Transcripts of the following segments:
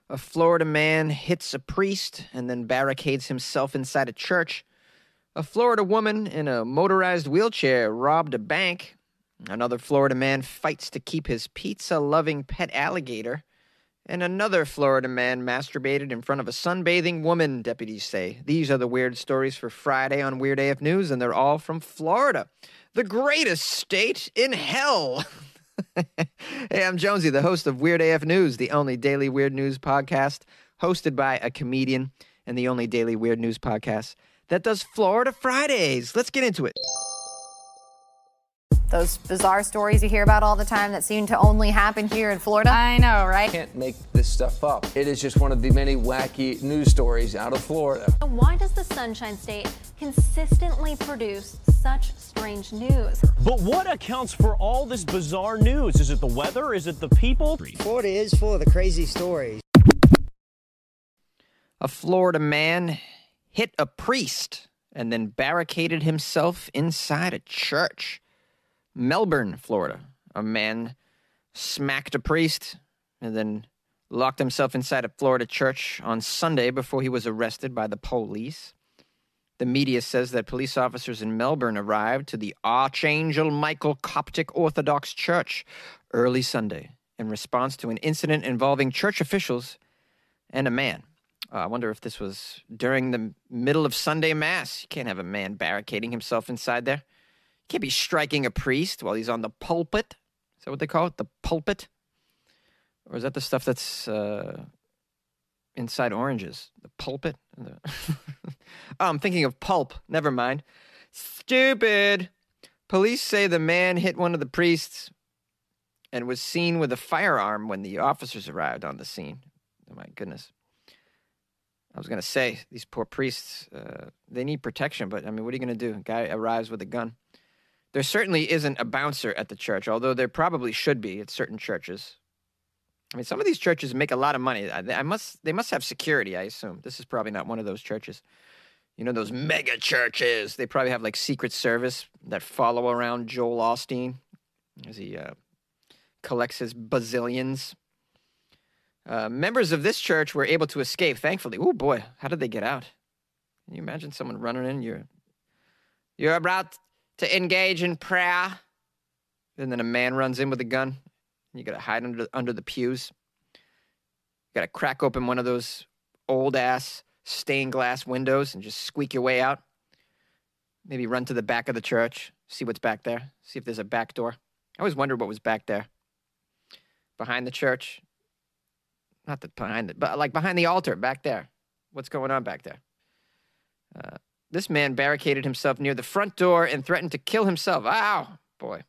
A Florida man hits a priest and then barricades himself inside a church. A Florida woman in a motorized wheelchair robbed a bank. Another Florida man fights to keep his pizza-loving pet alligator. And another Florida man masturbated in front of a sunbathing woman, deputies say. These are the weird stories for Friday on Weird AF News, and they're all from Florida, the greatest state in hell. Hey, I'm Jonesy, the host of Weird AF News, the only daily weird news podcast hosted by a comedian and the only daily weird news podcast that does Florida Fridays. Let's get into it. Those bizarre stories you hear about all the time that seem to only happen here in Florida. I know, right? Can't make this stuff up. It is just one of the many wacky news stories out of Florida. Why does the Sunshine State consistently produce such strange news? But what accounts for all this bizarre news? Is it the weather? Is it the people? Florida is full of the crazy stories. A Florida man hit a priest and then barricaded himself inside a church. Melbourne, Florida. A man smacked a priest and then locked himself inside a Florida church on Sunday before he was arrested by the police. The media says that police officers in Melbourne arrived to the Archangel Michael Coptic Orthodox Church early Sunday in response to an incident involving church officials and a man. I wonder if this was during the middle of Sunday Mass. You can't have a man barricading himself inside there. You can't be striking a priest while he's on the pulpit. Is that what they call it? The pulpit? Or is that the stuff that's inside oranges? The pulpit? Oh, I'm thinking of pulp. Never mind. Stupid. Police say the man hit one of the priests and was seen with a firearm when the officers arrived on the scene. Oh, my goodness. I was going to say, these poor priests, they need protection, but, I mean, what are you going to do? A guy arrives with a gun. There certainly isn't a bouncer at the church, although there probably should be at certain churches. I mean, some of these churches make a lot of money. They must have security, I assume. This is probably not one of those churches. You know, those mega churches. They probably have, like, Secret Service that follow around Joel Osteen as he collects his bazillions. Members of this church were able to escape, thankfully. Oh, boy, how did they get out? Can you imagine someone running in? You're about to engage in prayer. And then a man runs in with a gun. You got to hide under the pews. You got to crack open one of those old-ass stained glass windows and just squeak your way out. Maybe run to the back of the church, see what's back there, see if there's a back door. I always wondered what was back there. Behind the church. Not behind it, but like behind the altar, back there. What's going on back there? This man barricaded himself near the front door and threatened to kill himself. Ow, boy.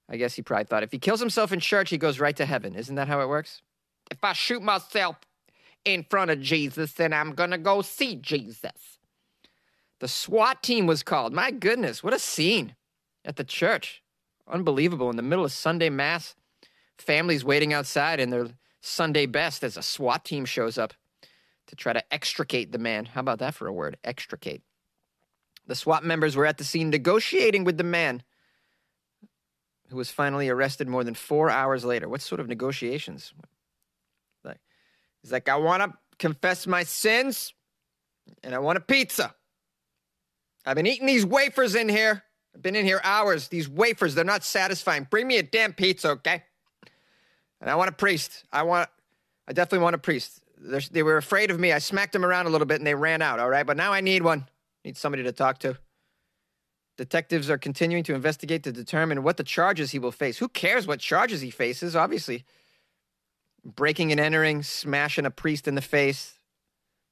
I guess he probably thought if he kills himself in church, he goes right to heaven. Isn't that how it works? If I shoot myself in front of Jesus, then I'm going to go see Jesus. The SWAT team was called. My goodness, what a scene at the church. Unbelievable. In the middle of Sunday Mass, families waiting outside in their Sunday best as a SWAT team shows up to try to extricate the man. How about that for a word? Extricate. The SWAT members were at the scene negotiating with the man who was finally arrested more than 4 hours later. What sort of negotiations? He's like, I want to confess my sins and I want a pizza. I've been eating these wafers in here. I've been in here hours. These wafers, they're not satisfying. Bring me a damn pizza, okay? And I want a priest. I definitely want a priest. They were afraid of me. I smacked them around a little bit and they ran out, all right? But now I need one. I need somebody to talk to. Detectives are continuing to investigate to determine what the charges he will face. Who cares what charges he faces? Obviously, breaking and entering, smashing a priest in the face.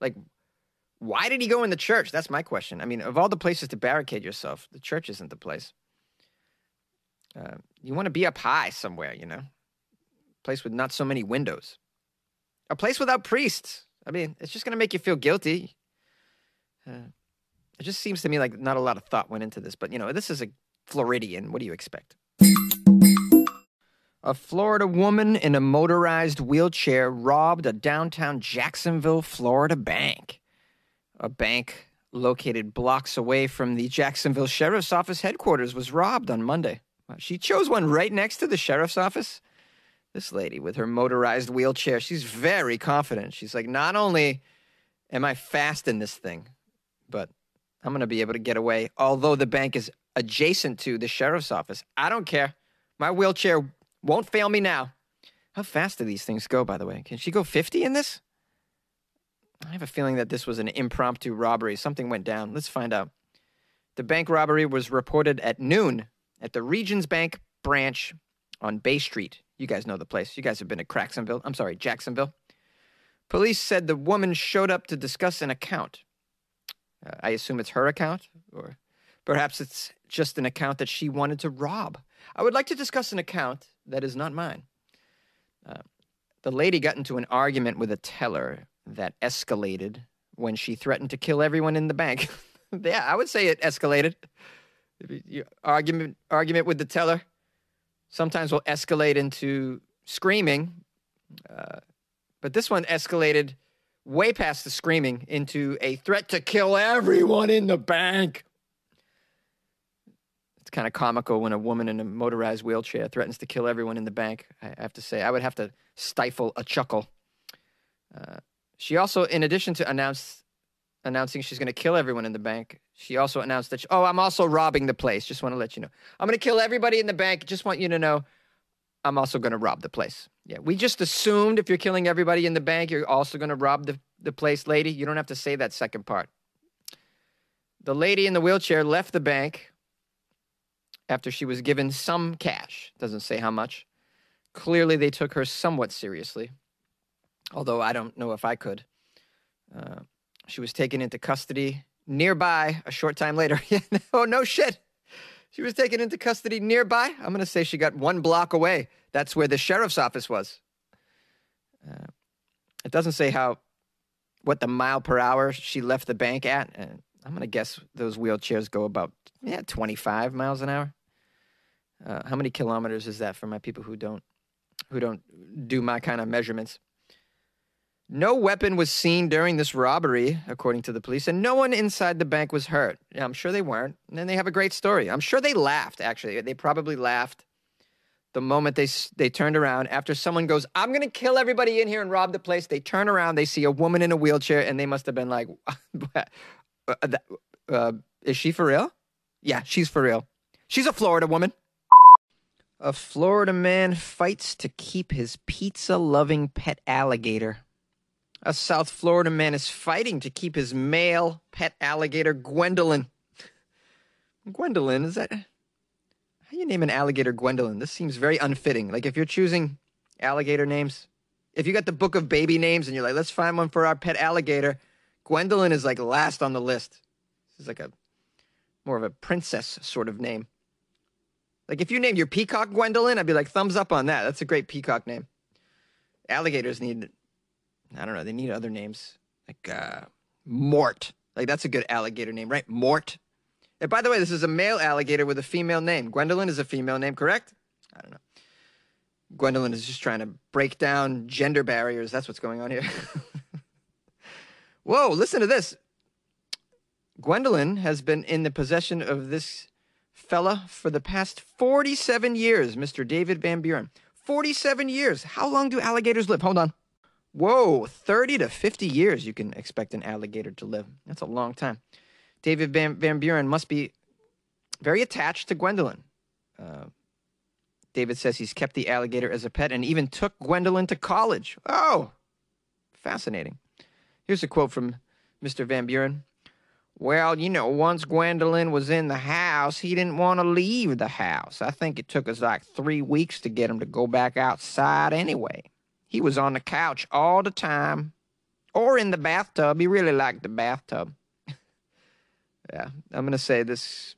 Like, why did he go in the church? That's my question. I mean, of all the places to barricade yourself, the church isn't the place. You want to be up high somewhere, you know? Place with not so many windows. A place without priests. I mean, it's just going to make you feel guilty. It just seems to me like not a lot of thought went into this. But, you know, this is a Floridian. What do you expect? A Florida woman in a motorized wheelchair robbed a downtown Jacksonville, Florida bank. A bank located blocks away from the Jacksonville Sheriff's Office headquarters was robbed on Monday. She chose one right next to the Sheriff's Office. This lady with her motorized wheelchair, she's very confident. She's like, not only am I fast in this thing, but I'm going to be able to get away. Although the bank is adjacent to the sheriff's office, I don't care. My wheelchair won't fail me now. How fast do these things go, by the way? Can she go 50 in this? I have a feeling that this was an impromptu robbery. Something went down. Let's find out. The bank robbery was reported at noon at the Regions Bank branch on Bay Street. You guys know the place. You guys have been to Jacksonville. Police said the woman showed up to discuss an account. I assume it's her account, or perhaps it's just an account that she wanted to rob. I would like to discuss an account that is not mine. The lady got into an argument with a teller that escalated when she threatened to kill everyone in the bank. Yeah, I would say it escalated. Argument with the teller sometimes will escalate into screaming, but this one escalated way past the screaming into a threat to kill everyone in the bank. It's kind of comical when a woman in a motorized wheelchair threatens to kill everyone in the bank. I have to say, I would have to stifle a chuckle. She also, in addition to announcing she's going to kill everyone in the bank, she also announced that, I'm also robbing the place. Just want to let you know. I'm going to kill everybody in the bank. Just want you to know I'm also going to rob the place. Yeah, we just assumed if you're killing everybody in the bank, you're also going to rob the place, lady. You don't have to say that second part. The lady in the wheelchair left the bank after she was given some cash. Doesn't say how much. Clearly, they took her somewhat seriously, although I don't know if I could. She was taken into custody nearby a short time later. Oh, no shit. She was taken into custody nearby. I'm going to say she got 1 block away. That's where the sheriff's office was. It doesn't say what the mile per hour she left the bank at. I'm going to guess those wheelchairs go about 25 miles an hour. How many kilometers is that for my people who don't do my kind of measurements? No weapon was seen during this robbery, according to the police, and no one inside the bank was hurt. Yeah, I'm sure they weren't. And then they have a great story. I'm sure they laughed, actually. They probably laughed the moment they turned around. After someone goes, I'm going to kill everybody in here and rob the place, they turn around, they see a woman in a wheelchair, and they must have been like, is she for real? Yeah, she's for real. She's a Florida woman. A Florida man fights to keep his pizza-loving pet alligator. A South Florida man is fighting to keep his male pet alligator, Gwendolyn. Gwendolyn, is that... How do you name an alligator Gwendolyn? This seems very unfitting. Like, if you're choosing alligator names, if you got the book of baby names and you're like, let's find one for our pet alligator, Gwendolyn is, like, last on the list. This is like more of a princess sort of name. Like, if you named your peacock Gwendolyn, I'd be like, thumbs up on that. That's a great peacock name. Alligators need... I don't know. They need other names like Mort. Like, that's a good alligator name, right? Mort. And by the way, this is a male alligator with a female name. Gwendolyn is a female name, correct? I don't know. Gwendolyn is just trying to break down gender barriers. That's what's going on here. Whoa, listen to this. Gwendolyn has been in the possession of this fella for the past 47 years, Mr. David Van Buren. 47 years. How long do alligators live? Hold on. Whoa, 30 to 50 years you can expect an alligator to live. That's a long time. David Van Buren must be very attached to Gwendolyn. David says he's kept the alligator as a pet and even took Gwendolyn to college. Oh, fascinating. Here's a quote from Mr. Van Buren. Well, once Gwendolyn was in the house, he didn't want to leave the house. I think it took us like 3 weeks to get him to go back outside anyway. He was on the couch all the time, or in the bathtub. He really liked the bathtub. Yeah, I'm going to say this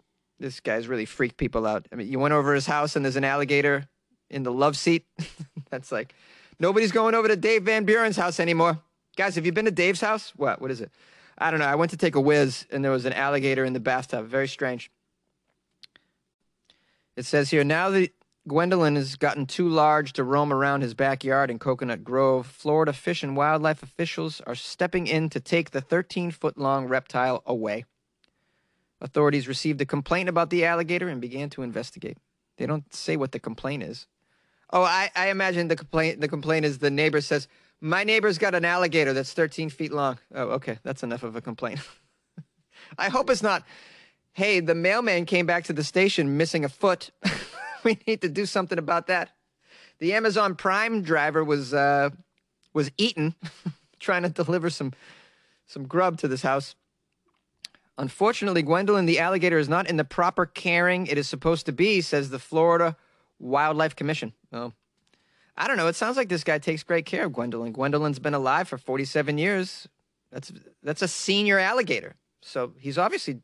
guy's really freaked people out. I mean, you went over his house and there's an alligator in the love seat. That's like, nobody's going over to Dave Van Buren's house anymore. Guys, have you been to Dave's house? What is it? I don't know. I went to take a whiz and there was an alligator in the bathtub. Very strange. It says here, now that Gwendolyn has gotten too large to roam around his backyard in Coconut Grove, Florida Fish and Wildlife officials are stepping in to take the 13-foot-long reptile away. Authorities received a complaint about the alligator and began to investigate. They don't say what the complaint is. Oh, I imagine the complaint is the neighbor says, my neighbor's got an alligator that's 13 feet long. Oh, okay. That's enough of a complaint. I hope it's not, hey, the mailman came back to the station missing a foot. We need to do something about that. The Amazon Prime driver was eaten trying to deliver some grub to this house. Unfortunately, Gwendolyn the alligator is not in the proper caring it is supposed to be, says the Florida Wildlife Commission. Oh, I don't know. It sounds like this guy takes great care of Gwendolyn. Gwendolyn's been alive for 47 years. That's a senior alligator. So he's obviously,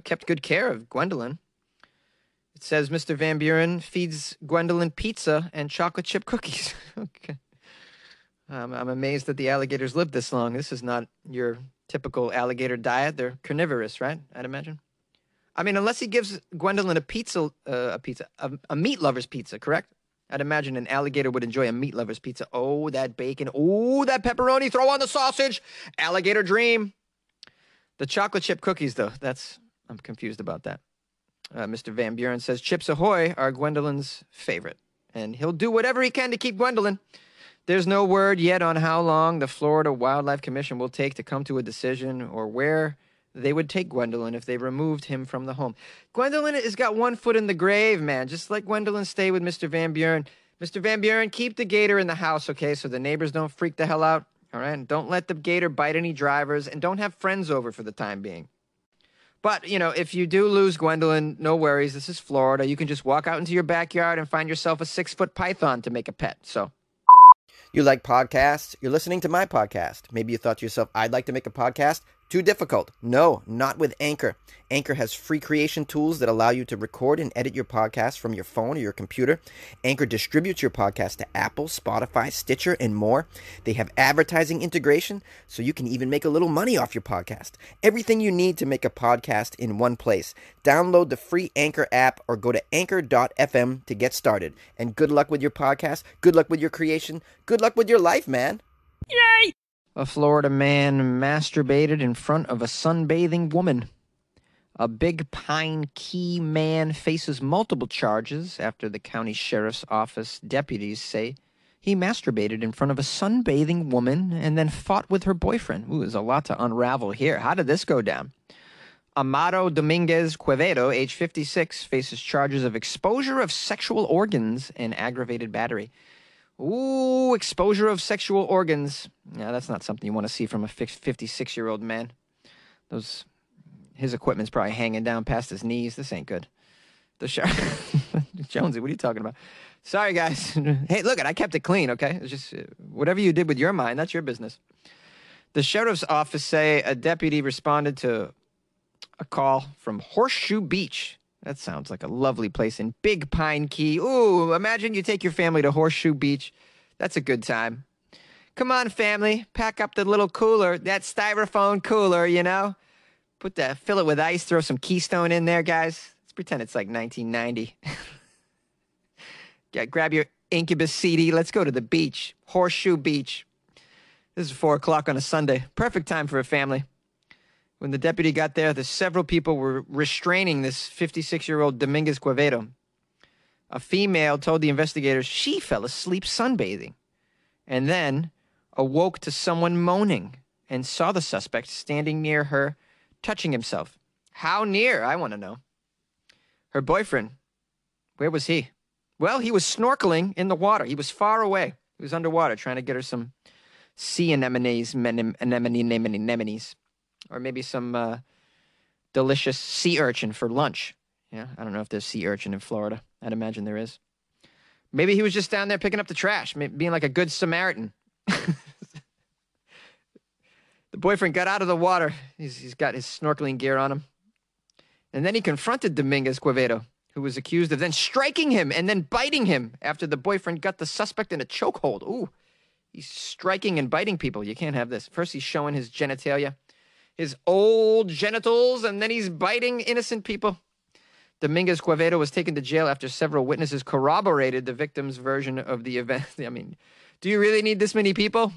kept good care of Gwendolyn. It says Mr. Van Buren feeds Gwendolyn pizza and chocolate chip cookies. Okay. I'm amazed that the alligators lived this long. This is not your typical alligator diet. They're carnivorous, right? I'd imagine. I mean, unless he gives Gwendolyn a meat lover's pizza, correct? I'd imagine an alligator would enjoy a meat lover's pizza. Oh, that bacon. Oh, that pepperoni. Throw on the sausage. Alligator dream. The chocolate chip cookies, though, I'm confused about that. Mr. Van Buren says Chips Ahoy are Gwendolyn's favorite, and he'll do whatever he can to keep Gwendolyn. There's no word yet on how long the Florida Wildlife Commission will take to come to a decision or where they would take Gwendolyn if they removed him from the home. Gwendolyn has got one foot in the grave, man. Just let Gwendolyn stay with Mr. Van Buren. Mr. Van Buren, keep the gator in the house, okay, so the neighbors don't freak the hell out, all right? And don't let the gator bite any drivers, and don't have friends over for the time being. But, if you do lose Gwendolyn, no worries. This is Florida. You can just walk out into your backyard and find yourself a 6-foot python to make a pet, so... You like podcasts? You're listening to my podcast. Maybe you thought to yourself, I'd like to make a podcast. Too difficult. No, not with Anchor. Anchor has free creation tools that allow you to record and edit your podcast from your phone or your computer. Anchor distributes your podcast to Apple, Spotify, Stitcher, and more. They have advertising integration, so you can even make a little money off your podcast. Everything you need to make a podcast in one place. Download the free Anchor app or go to anchor.fm to get started. And good luck with your podcast. Good luck with your creation. Good luck with your life, man. Yay! A Florida man masturbated in front of a sunbathing woman. A Big Pine Key man faces multiple charges after the county sheriff's office deputies say he masturbated in front of a sunbathing woman and then fought with her boyfriend. Ooh, there's a lot to unravel here. How did this go down? Amado Dominguez Quevedo, age 56, faces charges of exposure of sexual organs and aggravated battery. Ooh, exposure of sexual organs. Yeah, that's not something you want to see from a 56-year-old man. His equipment's probably hanging down past his knees. This ain't good. Jonesy, what are you talking about? Sorry, guys. Hey, look, I kept it clean, okay? It's just whatever you did with your mind, that's your business. The sheriff's office say a deputy responded to a call from Horseshoe Beach. That sounds like a lovely place in Big Pine Key. Ooh, imagine you take your family to Horseshoe Beach. That's a good time. Come on, family. Pack up the little cooler, that styrofoam cooler, fill it with ice, throw some Keystone in there, guys. Let's pretend it's like 1990. Yeah, grab your Incubus CD. Let's go to the beach. Horseshoe Beach. This is 4 o'clock on a Sunday. Perfect time for a family. When the deputy got there, several people were restraining this 56-year-old Dominguez Quevedo. A female told the investigators she fell asleep sunbathing and then awoke to someone moaning and saw the suspect standing near her, touching himself. How near, I want to know. Her boyfriend, where was he? Well, he was snorkeling in the water. He was far away. He was underwater trying to get her some sea anemones. Or maybe some delicious sea urchin for lunch. Yeah, I don't know if there's sea urchin in Florida. I'd imagine there is. Maybe he was just down there picking up the trash, being like a good Samaritan. The boyfriend got out of the water. He's got his snorkeling gear on him. And then he confronted Dominguez Quevedo, who was accused of then striking him and then biting him after the boyfriend got the suspect in a chokehold. Ooh, he's striking and biting people. You can't have this. First, he's showing his genitalia, his old genitals, and then he's biting innocent people. Dominguez Quevedo was taken to jail after several witnesses corroborated the victim's version of the event. I mean, do you really need this many people?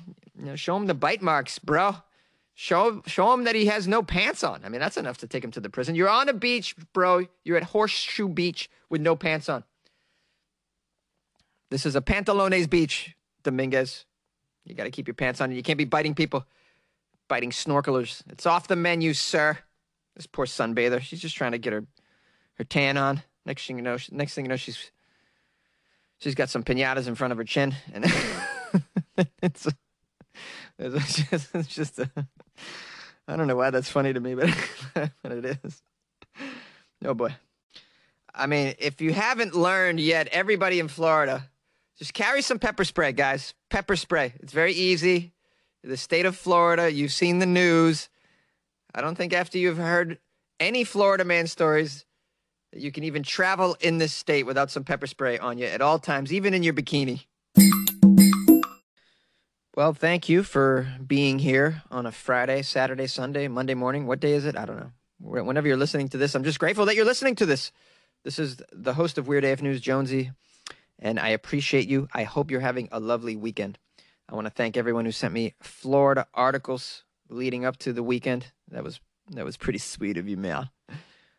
Show him the bite marks, bro. Show him that he has no pants on. I mean, that's enough to take him to the prison. You're on a beach, bro. You're at Horseshoe Beach with no pants on. This is a pantalones beach, Dominguez. You got to keep your pants on. You can't be biting people, biting snorkelers. It's off the menu, sir. This poor sunbather. She's just trying to get her tan on. Next thing you know, she's got some piñatas in front of her chin, and it's just I don't know why that's funny to me, but it is. Oh boy. I mean, if you haven't learned yet, everybody in Florida, just carry some pepper spray, guys. Pepper spray. It's very easy. The state of Florida, you've seen the news. I don't think after you've heard any Florida man stories that you can even travel in this state without some pepper spray on you at all times, even in your bikini. Well, thank you for being here on a Friday, Saturday, Sunday, Monday morning. What day is it? I don't know. Whenever you're listening to this, I'm just grateful that you're listening to this. This is the host of Weird AF News, Jonesy, and I appreciate you. I hope you're having a lovely weekend. I want to thank everyone who sent me Florida articles leading up to the weekend. That was pretty sweet of you, Mel.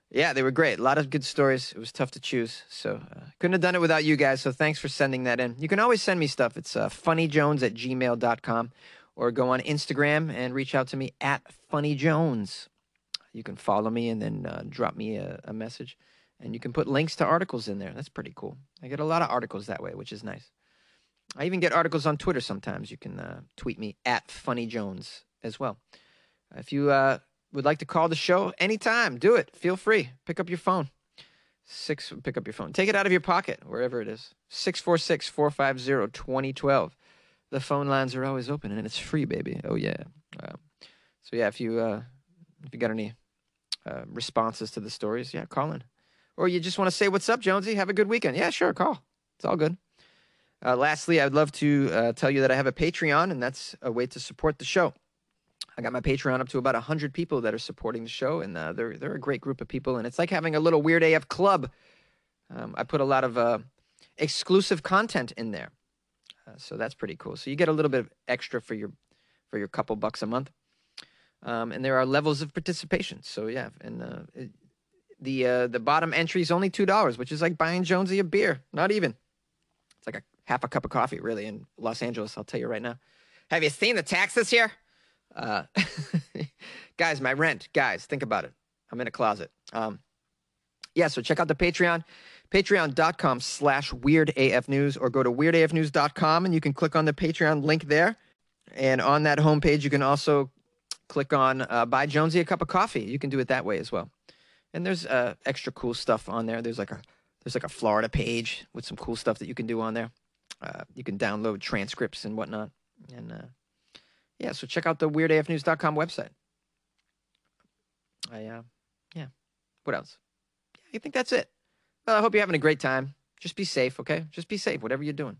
Yeah, they were great. A lot of good stories. It was tough to choose, so couldn't have done it without you guys, so thanks for sending that in. You can always send me stuff. It's funnyjones@gmail.com, or go on Instagram and reach out to me at funnyjones. You can follow me and then drop me a message. And you can put links to articles in there. That's pretty cool. I get a lot of articles that way, which is nice. I even get articles on Twitter sometimes. You can tweet me at funnyjones as well. If you would like to call the show anytime, do it. Feel free. Pick up your phone. Pick up your phone. Take it out of your pocket, wherever it is. 646-450-2012. The phone lines are always open, and it's free, baby. Oh, yeah. So, yeah, if you got any responses to the stories, yeah, call in. Or you just want to say, what's up, Jonesy? Have a good weekend. Yeah, sure, call. It's all good. Lastly, I'd love to tell you that I have a Patreon, and that's a way to support the show. I got my Patreon up to about 100 people that are supporting the show, and they're a great group of people, and it's like having a little Weird AF club. I put a lot of exclusive content in there, so that's pretty cool. So you get a little bit of extra for your couple bucks a month, and there are levels of participation. So yeah, and the bottom entry is only $2, which is like buying Jonesy a beer. Not even. It's like a half a cup of coffee, really, in Los Angeles. I'll tell you right now. Have you seen the taxes here? Guys, my rent. Guys, think about it. I'm in a closet. Yeah, so check out the Patreon. Patreon.com/WeirdAFnews, or go to WeirdAFnews.com, and you can click on the Patreon link there. And on that homepage, you can also click on Buy Jonesy a Cup of Coffee. You can do it that way as well. And there's extra cool stuff on there. There's like a Florida page with some cool stuff that you can do on there. You can download transcripts and whatnot. And yeah, so check out the WeirdAFnews.com website. Yeah. What else? Yeah, I think that's it. Well, I hope you're having a great time. Just be safe, okay? Just be safe, whatever you're doing.